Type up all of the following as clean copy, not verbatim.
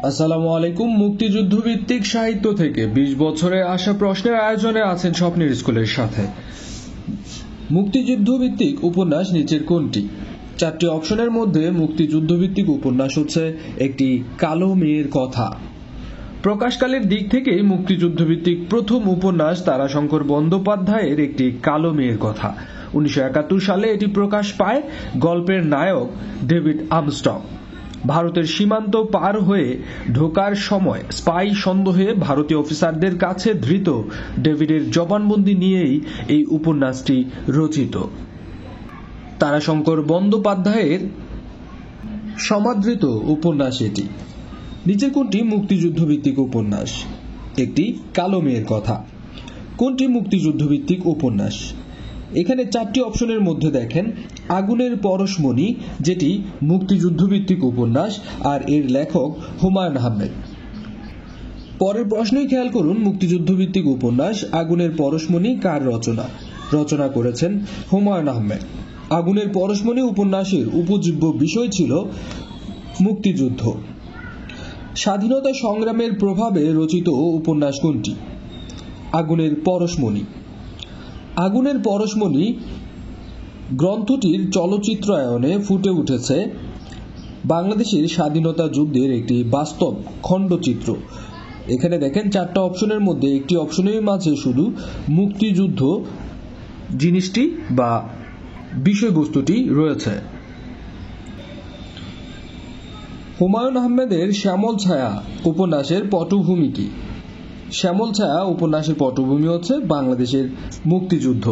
আসসালামু আলাইকুম। মুক্তিযুদ্ধ ভিত্তিক সাহিত্য থেকে ২০ বছরে আসা প্রশ্নের আয়োজনে আছেন স্বপ্নের স্কুলের সাথে। মুক্তিযুদ্ধ ভিত্তিক উপন্যাস নিচের কোনটি? 4টি অপশনের মধ্যে মুক্তিযুদ্ধ ভিত্তিক উপন্যাস হচ্ছে একটি কালো মেয়ের কথা। প্রকাশকালের দিক থেকেই মুক্তিযুদ্ধ ভিত্তিক প্রথম উপন্যাস তারাশঙ্কর বন্দ্যোপাধ্যায়ের একটি কালো মেয়ের কথা। 1971 সালে এটি প্রকাশ পায়। গল্পের নায়ক ডেভিড আর্মস্ট্রং ভারতের সীমান্ত পার হয়ে ঢোকার সময় স্পাই সন্দেহে ভারতীয় অফিসারদের কাছে ধৃত ডেভিডের জবানবন্দি নিয়েই এই উপন্যাসটি রচিত। তারাশঙ্কর বন্দ্যোপাধ্যায়ের সমাদৃত উপন্যাস এটি। নিচের কোনটি মুক্তিযুদ্ধ ভিত্তিক উপন্যাস? একটি কালো মেয়ের কথা। কোনটি মুক্তিযুদ্ধ ভিত্তিক উপন্যাস? এখানে 4টি অপশনের মধ্যে দেখেন আগুনের পরশমণি, যেটি মুক্তিযুদ্ধ ভিত্তিক উপন্যাস, আর এর লেখক হুমায়ুন আহমেদ। পরের প্রশ্নই খেয়াল করুন, মুক্তিযুদ্ধ ভিত্তিক উপন্যাস আগুনের পরশমণি কার রচনা? রচনা করেছেন হুমায়ুন আহমেদ। আগুনের পরশমণি উপন্যাসের উপজীব্য বিষয় ছিল মুক্তিযুদ্ধ। স্বাধীনতা সংগ্রামের প্রভাবে রচিত উপন্যাস কোনটি? আগুনের পরশমণি। আগুনের পরশমণি গ্রন্থটির চলচ্চিত্রায়নে ফুটে উঠেছে বাংলাদেশের স্বাধীনতা যুদ্ধের একটি বাস্তব খণ্ডচিত্র। এখানে দেখেন 4টা অপশনের মধ্যে একটি অপশনের মাঝে শুধু মুক্তিযুদ্ধ জিনিসটি বা বিষয়বস্তুটি রয়েছে। হুমায়ুন আহমেদের শ্যামল ছায়া উপন্যাসের পটভূমি কি? শ্যামল ছায়া উপন্যাসের পটভূমি হচ্ছে বাংলাদেশের মুক্তিযুদ্ধ।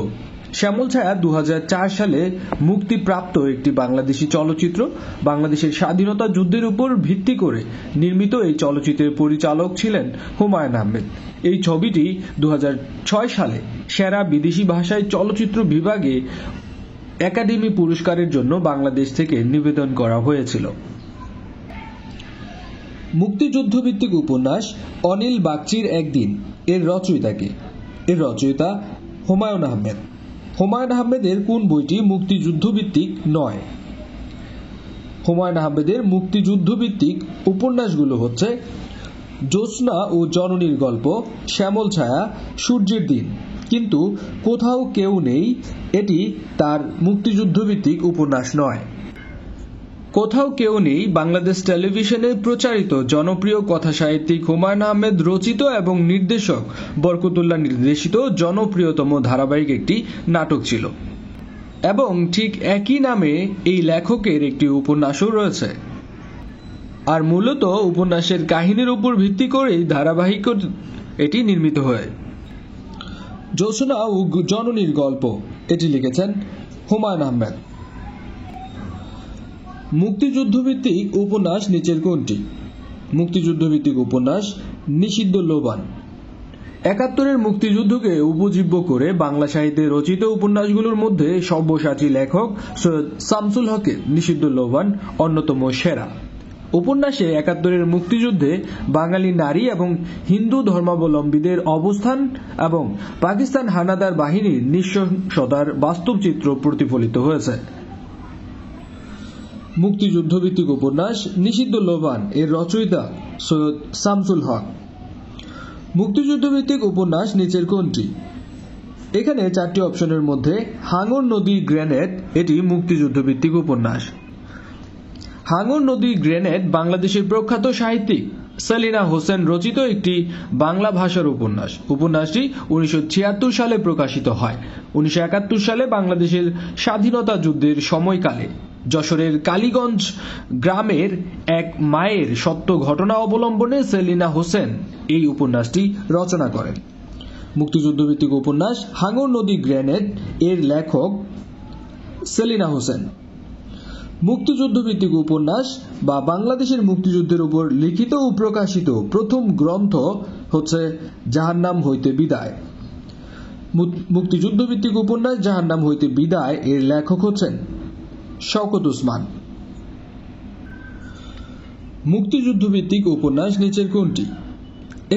শ্যামল ছায়া 2004 সালে মুক্তিপ্রাপ্ত একটি বাংলাদেশি চলচ্চিত্র। বাংলাদেশের স্বাধীনতা যুদ্ধের উপর ভিত্তি করে নির্মিত এই চলচ্চিত্রের পরিচালক ছিলেন হুমায়ুন আহমেদ। এই ছবিটি 2006 সালে সেরা বিদেশি ভাষায় চলচ্চিত্র বিভাগে একাডেমি পুরস্কারের জন্য বাংলাদেশ থেকে নিবেদন করা হয়েছিল। মুক্তিযুদ্ধ ভিত্তিক উপন্যাস অনিল বাগচির একদিন এর রচয়িতা কে? এর রচয়িতা হুমায়ুন আহমেদ। হুমায়ুন আহমেদের কোন বইটি মুক্তিযুদ্ধ ভিত্তিক নয়? হুমায়ুন আহমেদের মুক্তিযুদ্ধ ভিত্তিক উপন্যাসগুলো হচ্ছে জ্যোৎস্না ও জননীর গল্প, শ্যামল ছায়া, সূর্যের দিন। কিন্তু কোথাও কেউ নেই এটি তার মুক্তিযুদ্ধ ভিত্তিক উপন্যাস নয়। কোথাও কেউ নেই বাংলাদেশ টেলিভিশনে প্রচারিত জনপ্রিয় কথাসাহিত্যিক হুমায়ুন আহমেদ রচিত এবং নির্দেশক বরকতুল্লাহ নির্দেশিত জনপ্রিয়তম ধারাবাহিক একটি নাটক ছিল, এবং ঠিক একই নামে এই লেখকের একটি উপন্যাসও রয়েছে। আর মূলত উপন্যাসের কাহিনীর উপর ভিত্তি করেই ধারাবাহিক এটি নির্মিত হয়। জ্যোৎস্না ও জননীর গল্প এটি লিখেছেন হুমায়ুন আহমেদ। মুক্তিযুদ্ধ ভিত্তিক উপন্যাস নিচের কোনটি? মুক্তিযুদ্ধ ভিত্তিক উপন্যাস নিষিদ্ধ লোবান। 71-এর মুক্তিযুদ্ধকে উপজীব্য করে বাংলা সাহিত্যে রচিত উপন্যাসগুলোর মধ্যে সব্যসাচী লেখক সৈয়দ শামসুল হকের নিষিদ্ধ লোবান অন্যতম সেরা। উপন্যাসে 71-এর মুক্তিযুদ্ধে বাঙালি নারী এবং হিন্দু ধর্মাবলম্বীদের অবস্থান এবং পাকিস্তান হানাদার বাহিনীর নৃশংসতার বাস্তব চিত্র প্রতিফলিত হয়েছে। মুক্তিযুদ্ধ ভিত্তিক উপন্যাস নিষিদ্ধ লোবান এর রচয়িতা সৈয়দ শামসুল হক। মুক্তিযুদ্ধ ভিত্তিক উপন্যাস নিচের কোনটি? এখানে 4টি অপশনের মধ্যে হাঙর নদী গ্রেনেড এটি মুক্তিযুদ্ধ ভিত্তিক উপন্যাস। হাঙর নদী গ্রেনেড বাংলাদেশের প্রখ্যাত সাহিত্যিক সেলিনা হোসেন রচিত একটি বাংলা ভাষার উপন্যাস। উপন্যাসটি 1976 সালে প্রকাশিত হয়। 1971 সালে বাংলাদেশের স্বাধীনতা যুদ্ধের সময়কালে যশোরের কালীগঞ্জ গ্রামের এক মায়ের সত্য ঘটনা অবলম্বনে সেলিনা হোসেন এই উপন্যাসটি রচনা করেন। মুক্তিযুদ্ধ ভিত্তিক উপন্যাস হাঙর নদী গ্রেনেড এর লেখক সেলিনা হোসেন। মুক্তিযুদ্ধ ভিত্তিক উপন্যাস বা বাংলাদেশের মুক্তিযুদ্ধের উপর লিখিত ও প্রকাশিত প্রথম গ্রন্থ হচ্ছে জাহান্নাম হইতে বিদায়। মুক্তিযুদ্ধ ভিত্তিক উপন্যাস জাহান্নাম হইতে বিদায় এর লেখক হচ্ছেন শওকত ওসমান। মুক্তিযুদ্ধ ভিত্তিক উপন্যাস নিচের কোনটি?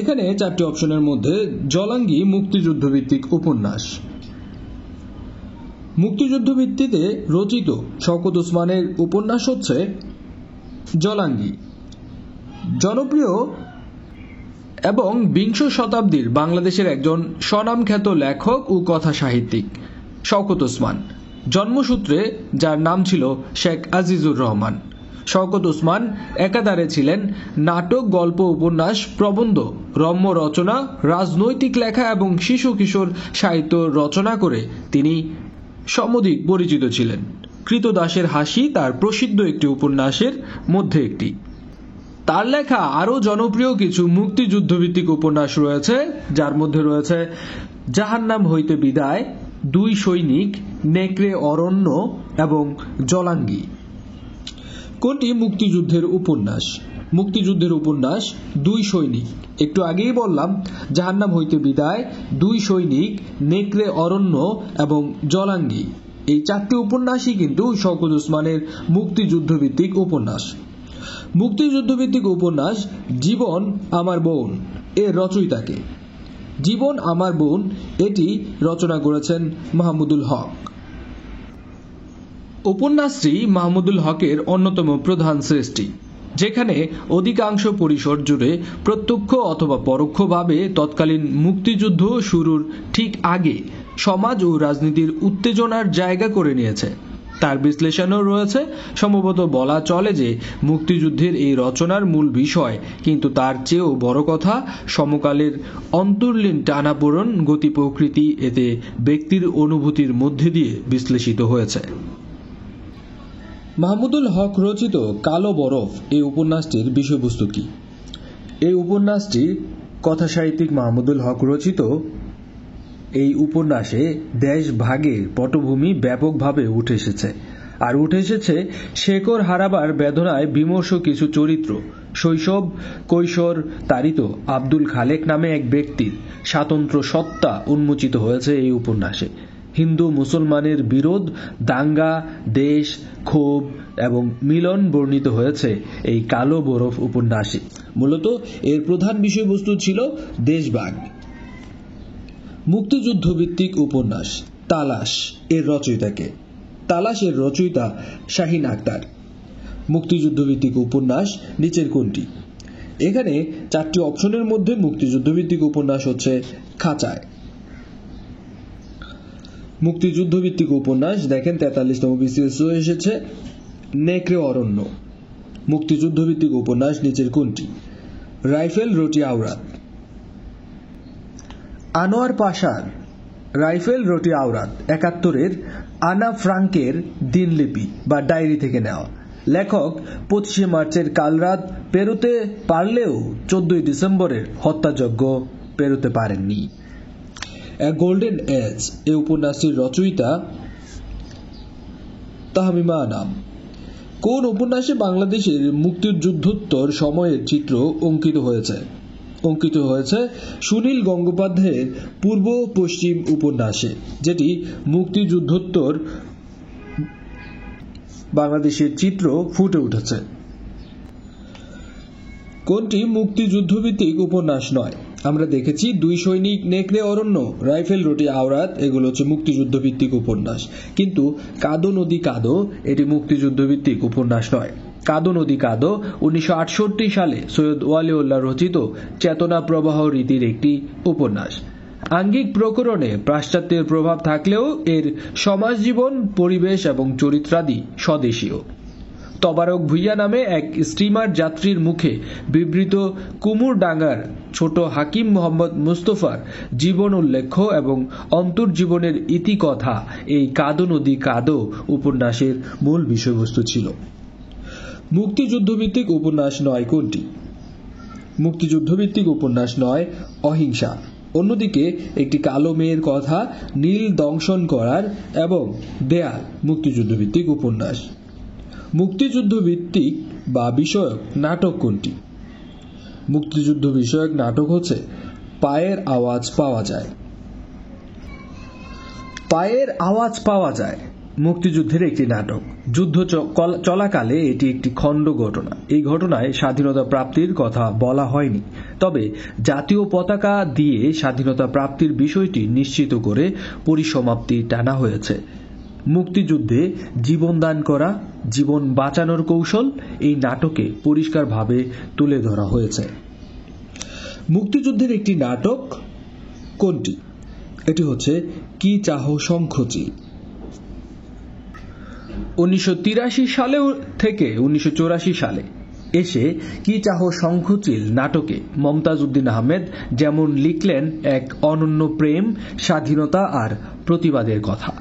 এখানে 4টি অপশনের মধ্যে জলাঙ্গি মুক্তিযুদ্ধ ভিত্তিক উপন্যাস। মুক্তিযুদ্ধ ভিত্তিতে রচিত শওকত ওসমানের উপন্যাস হচ্ছে জলাঙ্গি। জনপ্রিয় এবং বিংশ শতাব্দীর বাংলাদেশের একজন স্বনামখ্যাত লেখক ও কথা সাহিত্যিক শওকত ওসমান। জন্মসূত্রে যার নাম ছিল শেখ আজিজুর রহমান। শওকত ওসমান একাধারে ছিলেন নাটক, গল্প, উপন্যাস, প্রবন্ধ, রম্য রচনা, রাজনৈতিক লেখা এবং শিশু কিশোর সাহিত্য রচনা করে তিনি সমধিক পরিচিত ছিলেন। কৃতদাসের হাসি তার প্রসিদ্ধ একটি উপন্যাসের মধ্যে একটি। তার লেখা আরও জনপ্রিয় কিছু মুক্তিযুদ্ধভিত্তিক উপন্যাস রয়েছে, যার মধ্যে রয়েছে জাহান্নাম হইতে বিদায়, দুই সৈনিক, নেকড়ে অরণ্য এবং জলাঙ্গি। কোনটি মুক্তিযুদ্ধের উপন্যাস? মুক্তিযুদ্ধের উপন্যাস দুই সৈনিক। একটু আগেই বললাম জাহান্নাম হইতে বিদায়, দুই সৈনিক, নেকড়ে অরণ্য এবং জলাঙ্গি। এই চারটি উপন্যাসই কিন্তু শওকত ওসমানের মুক্তিযুদ্ধভিত্তিক উপন্যাস। মুক্তিযুদ্ধভিত্তিক উপন্যাস জীবন আমার বোন এর রচয়িতাকে। জীবন আমার বোন এটি রচনা করেছেন মাহমুদুল হক। উপন্যাসটি মাহমুদুল হকের অন্যতম প্রধান সৃষ্টি, যেখানে অধিকাংশ পরিসর জুড়ে প্রত্যক্ষ অথবা পরোক্ষভাবে তৎকালীন মুক্তিযুদ্ধ শুরুর ঠিক আগে সমাজ ও রাজনীতির উত্তেজনার জায়গা করে নিয়েছে। তার বিশ্লেষণও রয়েছে। সম্ভবত বলা চলে যে মুক্তিযুদ্ধের এই রচনার মূল বিষয়, কিন্তু তার চেয়েও বড় কথা, সমকালের অন্তর্লীন টানাপোড়েন, গতি প্রকৃতি এতে ব্যক্তির অনুভূতির মধ্যে দিয়ে বিশ্লেষিত হয়েছে। মাহমুদুল হক রচিত কালো বরফ এই উপন্যাসটির বিষয়বস্তু কি? এই উপন্যাসটি কথা সাহিত্যিক মাহমুদুল হক রচিত। এই উপন্যাসে দেশ ভাগের পটভূমি ব্যাপকভাবে উঠে এসেছে, আর উঠে এসেছে শেকড় হারাবার বেদনায় বিমর্ষ কিছু চরিত্র। শৈশব কৈশোর তাড়িত আব্দুল খালেক নামে এক ব্যক্তির স্বাতন্ত্র্য সত্তা উন্মোচিত হয়েছে এই উপন্যাসে। হিন্দু মুসলমানের বিরোধ, দাঙ্গা, দেশ, ক্ষোভ এবং মিলন বর্ণিত হয়েছে এই কালো বরফ উপন্যাসে। মূলত এর প্রধান বিষয়বস্তু ছিল দেশভাগ। মুক্তিযুদ্ধভিত্তিক উপন্যাস তালাশ এর রচয়িতাকে। তালাশ এর রচয়িতা শাহিন আক্তার। মুক্তিযুদ্ধভিত্তিক উপন্যাস নিচের কোনটি? এখানে চারটি অপশনের মধ্যে মুক্তিযুদ্ধভিত্তিক উপন্যাস হচ্ছে খাঁচায়। মুক্তিযুদ্ধভিত্তিক উপন্যাস দেখেন 43তম বিসিএস এসেছে নেকড়ে অরণ্য। মুক্তিযুদ্ধভিত্তিক উপন্যাস নিচের কোনটি? রাইফেল রটি আওরাত। আনোয়ার পাশার রাইফেল রটি আওরাত 71-এর আনা ফ্রাঙ্কের দিনলিপি বা ডায়েরি থেকে নেওয়া। লেখক 25শে মার্চের কালরাত পেরোতে পারলেও 14ই ডিসেম্বরের হত্যাযজ্ঞ পেরোতে পারেননি। এ গোল্ডেন এজ এই উপন্যাসটির রচয়িতা তাহমিমা আনাম। কোন উপন্যাসে বাংলাদেশের মুক্তিযুদ্ধোত্তর সময়ের চিত্র অঙ্কিত হয়েছে সুনীল গঙ্গোপাধ্যায়ের পূর্ব পশ্চিম উপন্যাসে, যেটি মুক্তিযুদ্ধোত্তর বাংলাদেশের চিত্র ফুটে উঠেছে। কোনটি মুক্তিযুদ্ধভিত্তিক উপন্যাস নয়? আমরা দেখেছি দুই সৈনিক, নেকড়ে অরণ্য, রাইফেল রটি আওরাত এগুলো হচ্ছে মুক্তিযুদ্ধভিত্তিক উপন্যাস, কিন্তু কাদো নদী কাদো এটি মুক্তিযুদ্ধভিত্তিক উপন্যাস নয়। কাদো নদী কাদো 1968 সালে সৈয়দ ওয়ালিউল্লাহ রচিত চেতনা প্রবাহ রীতির একটি উপন্যাস। আঙ্গিক প্রকরণে পাশ্চাত্যের প্রভাব থাকলেও এর সমাজ জীবন, পরিবেশ এবং চরিত্রাদি স্বদেশীয়। তবারক ভুইয়া নামে এক স্টিমার যাত্রীর মুখে বিবৃত কুমুরডাঙ্গার ছোট হাকিম মোহাম্মদ মুস্তফার জীবন উল্লেখ্য এবং অন্তর্জীবনের ইতিকথা এই কাদো নদী কাদো উপন্যাসের মূল বিষয়বস্তু ছিল। মুক্তিযুদ্ধভিত্তিক উপন্যাস নয় কোনটি? মুক্তিযুদ্ধভিত্তিক উপন্যাস নয় অহিংসা। অন্যদিকে একটি কালো মেয়ের কথা, নীল দংশন করার এবং দেয়াল মুক্তিযুদ্ধভিত্তিক উপন্যাস। মুক্তিযুদ্ধ ভিত্তিক বা বিষয়ক নাটক কোনটি? মুক্তিযুদ্ধ বিষয়ক নাটক হচ্ছে পায়ের আওয়াজ পাওয়া যায়। পায়ের আওয়াজ পাওয়া যায় মুক্তিযুদ্ধের একটি নাটক। যুদ্ধ চলাকালে এটি একটি খণ্ড ঘটনা। এই ঘটনায় স্বাধীনতা প্রাপ্তির কথা বলা হয়নি, তবে জাতীয় পতাকা দিয়ে স্বাধীনতা প্রাপ্তির বিষয়টি নিশ্চিত করে পরিসমাপ্তি টানা হয়েছে। মুক্তিযুদ্ধে জীবনদান করা, জীবন বাঁচানোর কৌশল এই নাটকে পরিষ্কারভাবে তুলে ধরা হয়েছে। মুক্তিযুদ্ধের একটি নাটক কোনটি? এটি হচ্ছে কি চাহো শঙ্খচিল। 1983 সালে থেকে 1984 সালে এসে কি চাহো শঙ্খচিল নাটকে মমতাজ উদ্দিন আহমেদ যেমন লিখলেন এক অনন্য প্রেম, স্বাধীনতা আর প্রতিবাদের কথা,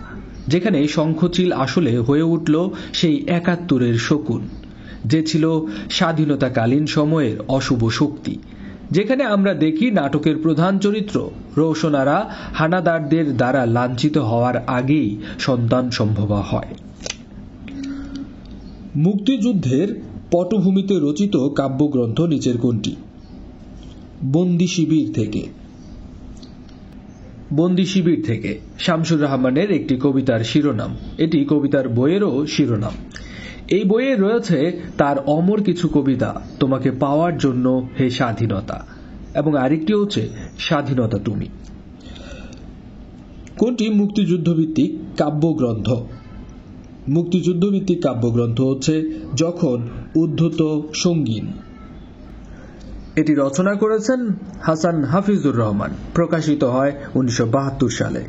যেখানে শঙ্খচিল আসলে হয়ে উঠল সেই ৭১-এর শকুন, যে ছিল স্বাধীনতাকালীন সময়ের অশুভ শক্তি। যেখানে আমরা দেখি নাটকের প্রধান চরিত্র রওশনারা হানাদারদের দ্বারা লাঞ্ছিত হওয়ার আগেই সন্তান সম্ভবা হয়। মুক্তিযুদ্ধের পটভূমিতে রচিত কাব্যগ্রন্থ নিচের কোনটি? বন্দি শিবির থেকে। বন্দি শিবির থেকে শামসুর রাহমানের একটি কবিতার শিরোনাম। এটি কবিতার বইয়েরও শিরোনাম। এই বইয়ে রয়েছে তার অমর কিছু কবিতা, তোমাকে পাওয়ার জন্য হে স্বাধীনতা, এবং আরেকটি হচ্ছে স্বাধীনতা তুমি। কোনটি মুক্তিযুদ্ধভিত্তিক কাব্যগ্রন্থ? মুক্তিযুদ্ধভিত্তিক কাব্যগ্রন্থ হচ্ছে যখন উদ্ধত সঙ্গীন। এটি রচনা করেছেন হাসান হাফিজুর রহমান, প্রকাশিত হয় 1972 সালে।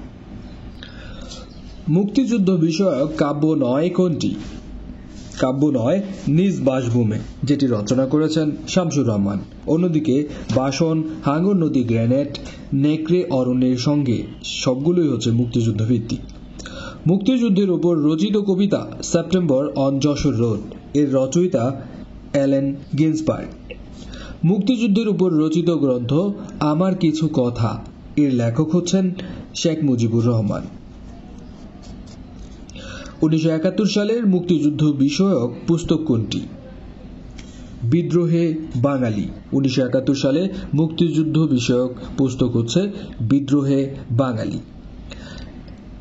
মুক্তিযুদ্ধ বিষয়ক কাব্য নয় কোনটি? কাব্য নয় নিজ বাসভূমে, যেটি রচনা করেছেন শামসুর রহমান। অন্যদিকে বাসন, হাঙ্গর নদী, গ্রেনেড, নেকড়ে অরণ্যের সঙ্গে সবগুলোই হচ্ছে মুক্তিযুদ্ধ ভিত্তিক। মুক্তিযুদ্ধের উপর রচিত কবিতা সেপ্টেম্বর অন যশোর রোড এর রচয়িতা অ্যালেন গিন্সবার্গ। মুক্তিযুদ্ধের উপর রচিত গ্রন্থ আমার কিছু কথা এর লেখক হচ্ছেন শেখ মুজিবুর রহমান। 1971 সালের মুক্তিযুদ্ধ বিষয়ক পুস্তক কোনটি? বিদ্রোহে বাঙালি। 1971 সালে মুক্তিযুদ্ধ বিষয়ক পুস্তক হচ্ছে বিদ্রোহে বাঙালি।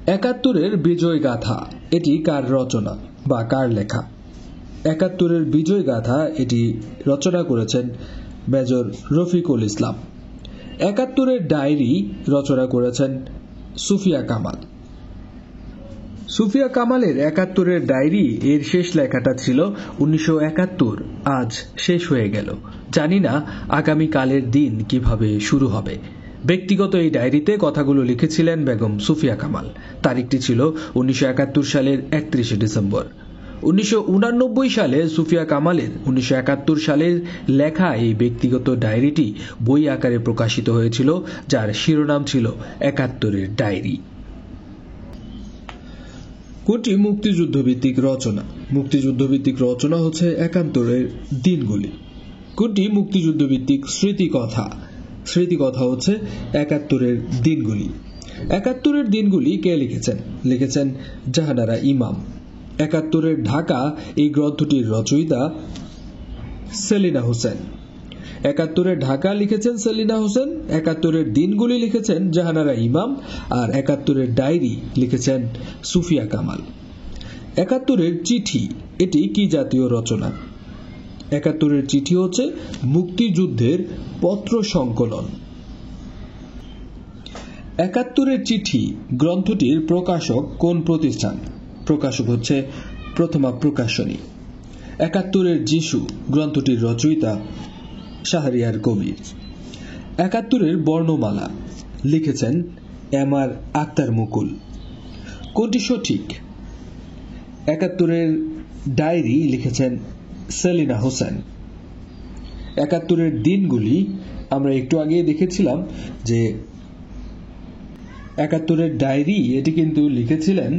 ৭১-এর বিজয় গাথা এটি কার রচনা বা কার লেখা? ৭১-এর বিজয় গাথা এটি রচনা করেছেন মেজর রফিকুল ইসলাম। ৭১-এর ডায়েরি রচনা করেছেন সুফিয়া কামাল। সুফিয়া কামালের ৭১-এর ডায়েরি এর শেষ লেখাটা ছিল 1971 আজ শেষ হয়ে গেল, জানি না আগামীকালের দিন কিভাবে শুরু হবে। ব্যক্তিগত এই ডায়েরিতে কথাগুলো লিখেছিলেন বেগম সুফিয়া কামাল। তারিখটি ছিল 1971 সালের 31 ডিসেম্বর। 1989 সালে সুফিয়া কামালের 1971 সালের লেখা এই ব্যক্তিগত ডায়েরিটি বই আকারে প্রকাশিত হয়েছিল, যার শিরোনাম ছিল ৭১-এর ডায়েরি। কোনটি মুক্তিযুদ্ধভিত্তিক রচনা? মুক্তিযুদ্ধভিত্তিক রচনা হচ্ছে ৭১-এর দিনগুলি। কোনটি মুক্তিযুদ্ধভিত্তিক স্মৃতিকথা? স্মৃতিকথা হচ্ছে ৭১-এর দিনগুলি। ৭১-এর দিনগুলি কে লিখেছেন? লিখেছেন জাহানারা ইমাম। ৭১-এর ঢাকা এই গ্রন্থটির রচয়িতা সেলিনা হোসেন। ৭১-এর ঢাকা লিখেছেন সেলিনা হোসেন, ৭১-এর দিনগুলি লিখেছেন জাহানারা ইমাম, আর ৭১-এর ডায়েরি লিখেছেন সুফিয়া কামাল। ৭১-এর চিঠি এটি কি জাতীয় রচনা? ৭১-এর চিঠি হচ্ছে মুক্তিযুদ্ধের পত্র সংকলন। ৭১-এর চিঠি গ্রন্থটির প্রকাশক কোন প্রতিষ্ঠান? প্রকাশক হচ্ছে প্রথমা প্রকাশনী। ৭১-এর যিশু গ্রন্থটির রচয়িতা শাহরিয়ার কবির। ৭১-এর বর্ণমালা লিখেছেন এম.আর. আক্তার মুকুল। কোনটি সঠিক? ৭১-এর ডায়েরি লিখেছেন সেলিনা হোসেন। ৭১-এর দিনগুলি আমরা একটু আগে দেখেছিলাম যে ৭১-এর ডায়েরি এটি কিন্তু লিখেছিলেন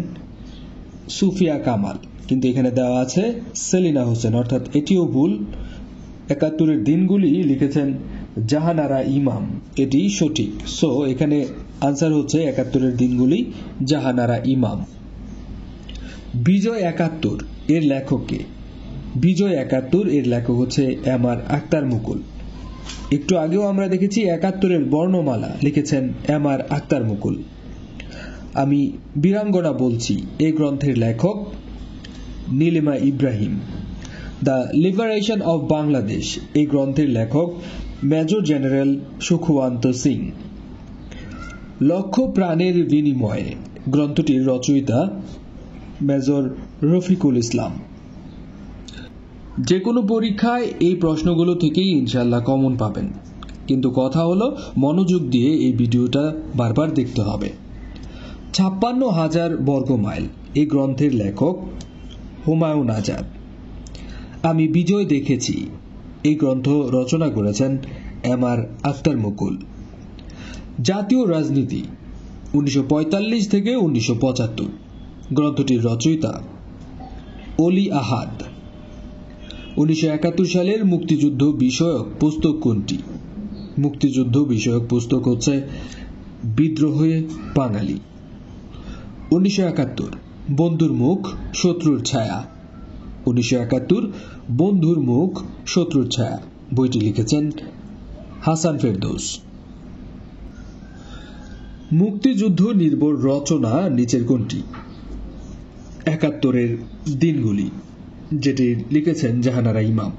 সুফিয়া কামাল, কিন্তু এখানে দেওয়া আছে সেলিনা হোসেন, অর্থাৎ এটিও ভুল। ৭১-এর দিনগুলি লিখেছেন জাহানারা ইমাম, এটি সঠিক। সো এখানে আনসার হচ্ছে ৭১-এর দিনগুলি জাহানারা ইমাম। বিজয় ৭১ এর লেখক কে? বিজয় ৭১ এর লেখক হচ্ছে এম.আর. আক্তার মুকুল। একটু আগেও আমরা দেখেছি ৭১-এর বর্ণমালা লিখেছেন এম.আর. আক্তার মুকুল। আমি বীরাঙ্গনা বলছি এই গ্রন্থের লেখক Nilima Ibrahim. The liberation of Bangladesh এই গ্রন্থের লেখক মেজর জেনারেল সুখওয়ান্ত সিং। লক্ষ প্রাণের বিনিময়ে গ্রন্থটির রচয়িতা মেজর রফিকুল ইসলাম। যে কোনো পরীক্ষায় এই প্রশ্নগুলো থেকেই ইনশাল্লাহ কমন পাবেন, কিন্তু কথা হলো মনোযোগ দিয়ে এই ভিডিওটা বারবার দেখতে হবে। 56,000 বর্গমাইল এই গ্রন্থের লেখক হুমায়ুন আজাদ। আমি বিজয় দেখেছি এই গ্রন্থ রচনা করেছেন এম.আর. আখতার মুকুল। জাতীয় রাজনীতি 1945 থেকে 1975 গ্রন্থটির রচয়িতা অলি আহাদ। 1971 সালের মুক্তিযুদ্ধ বিষয়ক পুস্তক কোনটি? মুক্তিযুদ্ধ বিষয়ক পুস্তক হচ্ছে বিদ্রোহে বাঙালি। 1971 বন্ধুর মুখ শত্রুর ছায়া। 1971 বন্ধুর মুখ শত্রুর ছায়া বইটি লিখেছেন হাসান ফেরদৌস। মুক্তিযুদ্ধ নির্ভর রচনা নিচের কোনটি? 71 দিনগুলি, যেটি লিখেছেন জাহানারা ইমাম।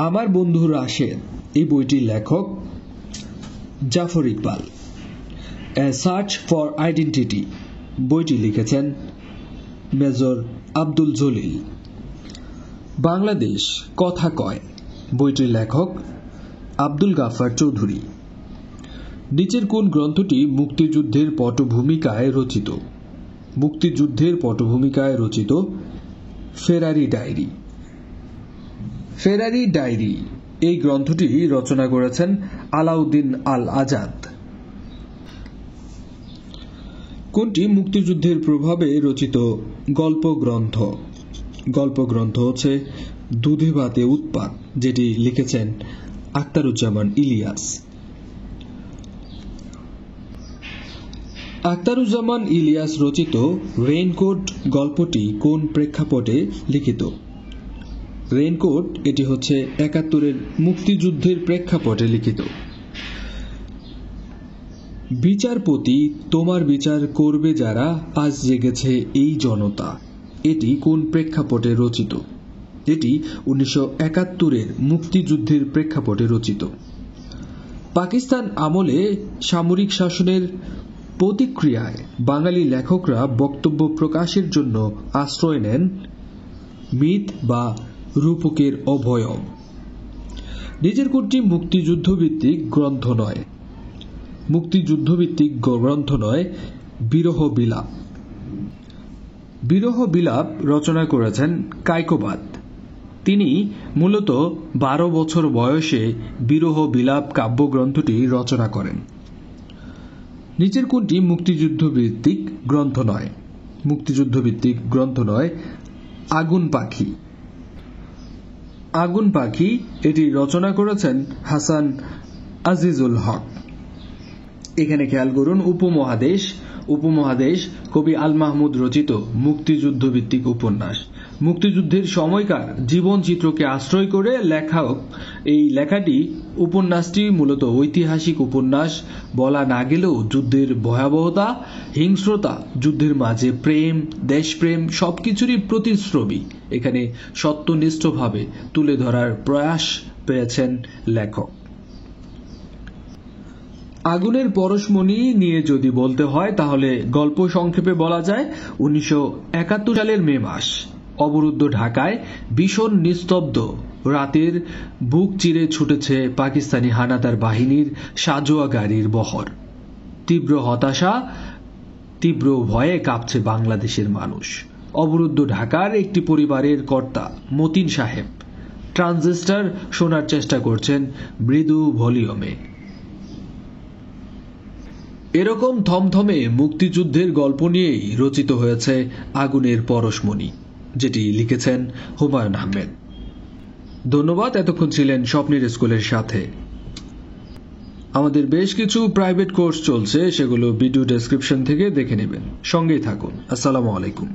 আমার বন্ধু রাশেদ এই বইটির লেখক জাফর ইকবাল। এ সার্চ ফর আইডেন্টিটি বইটি লিখেছেন মেজর আব্দুল জলিল। বাংলাদেশ কথা কয় বইটির লেখক আব্দুল গাফফার চৌধুরী। নিচের কোন গ্রন্থটি মুক্তিযুদ্ধের পটভূমিকায় রচিত? মুক্তিযুদ্ধের পটভূমিকায় রচিত ফেরারি ডায়েরি। ফেরারি ডায়েরি এই গ্রন্থটি রচনা করেছেন আলাউদ্দিন আল আজাদ। কোনটি মুক্তিযুদ্ধের প্রভাবে রচিত গল্প গ্রন্থ? গল্প গ্রন্থ হচ্ছে দুধে ভাতে উৎপাত, যেটি লিখেছেন আখতারুজ্জামান ইলিয়াস। আখতারুজ্জামান ইলিয়াস রচিত রেইনকোট গল্পটি কোন প্রেক্ষাপটে লিখিত? রেইনকোট এটি হচ্ছে 71 মুক্তিযুদ্ধের প্রেক্ষাপটে লিখিত। বিচারপতি তোমার বিচার করবে যারা, আজ জেগেছে এই জনতা, এটি কোন প্রেক্ষাপটে রচিত? এটি 1971 মুক্তিযুদ্ধের প্রেক্ষাপটে রচিত। পাকিস্তান আমলে সামরিক শাসনের প্রতিক্রিয়ায় বাঙালি লেখকরা বক্তব্য প্রকাশের জন্য আশ্রয় নেন মিথ বা রূপকের অভয়ম। নিজের কোনটি মুক্তিযুদ্ধভিত্তিক গ্রন্থ নয়? মুক্তিযুদ্ধভিত্তিক গ্রন্থ নয় বিরহ বিলাপ। বিরহ বিলাপ রচনা করেছেন কায়কোবাদ। তিনি মূলত 12 বছর বয়সে বিরহ বিলাপ কাব্যগ্রন্থটি রচনা করেন। নিচের কোনটি মুক্তিযুদ্ধভিত্তিক গ্রন্থ নয়? মুক্তিযুদ্ধভিত্তিক গ্রন্থ নয় আগুন পাখি। আগুন পাখি এটি রচনা করেছেন হাসান আজিজুল হক। এখানে খেয়াল করুন, উপমহাদেশ কবি আল মাহমুদ রচিত মুক্তিযুদ্ধভিত্তিক উপন্যাস। মুক্তিযুদ্ধের সময়কার জীবন চিত্রকে আশ্রয় করে লেখক এই লেখাটি উপন্যাসটি মূলত ঐতিহাসিক উপন্যাস বলা না গেলেও যুদ্ধের ভয়াবহতা, হিংস্রতা, যুদ্ধের মাঝে প্রেম, দেশপ্রেম সবকিছুরই প্রতিচ্ছবি এখানে সত্যনিষ্ঠভাবে তুলে ধরার প্রয়াস পেয়েছেন লেখক। আগুনের পরশমণি নিয়ে যদি বলতে হয় তাহলে গল্প সংক্ষেপে বলা যায় 1971 সালের মে মাস। অবরুদ্ধ ঢাকায় ভীষণ নিস্তব্ধ রাতের বুক চিরে ছুটেছে পাকিস্তানি হানাদার বাহিনীর সাজোয়া গাড়ির বহর। তীব্র হতাশা, তীব্র ভয়ে কাঁপছে বাংলাদেশের মানুষ। অবরুদ্ধ ঢাকার একটি পরিবারের কর্তা মতিন সাহেব ট্রানজিস্টার শোনার চেষ্টা করছেন মৃদু ভলিউমে। এরকম থমথমে মুক্তিযুদ্ধের গল্প নিয়েই রচিত হয়েছে আগুনের পরশমণি, যেটি লিখেছেন হুমায়ুন আহমেদ। ধন্যবাদ, এতক্ষণ ছিলেন স্বপ্নের স্কুলের সাথে। আমাদের বেশ কিছু প্রাইভেট কোর্স চলছে, সেগুলো ভিডিও ডেসক্রিপশন থেকে দেখে নেবেন। সঙ্গেই থাকুন। আসসালামু আলাইকুম।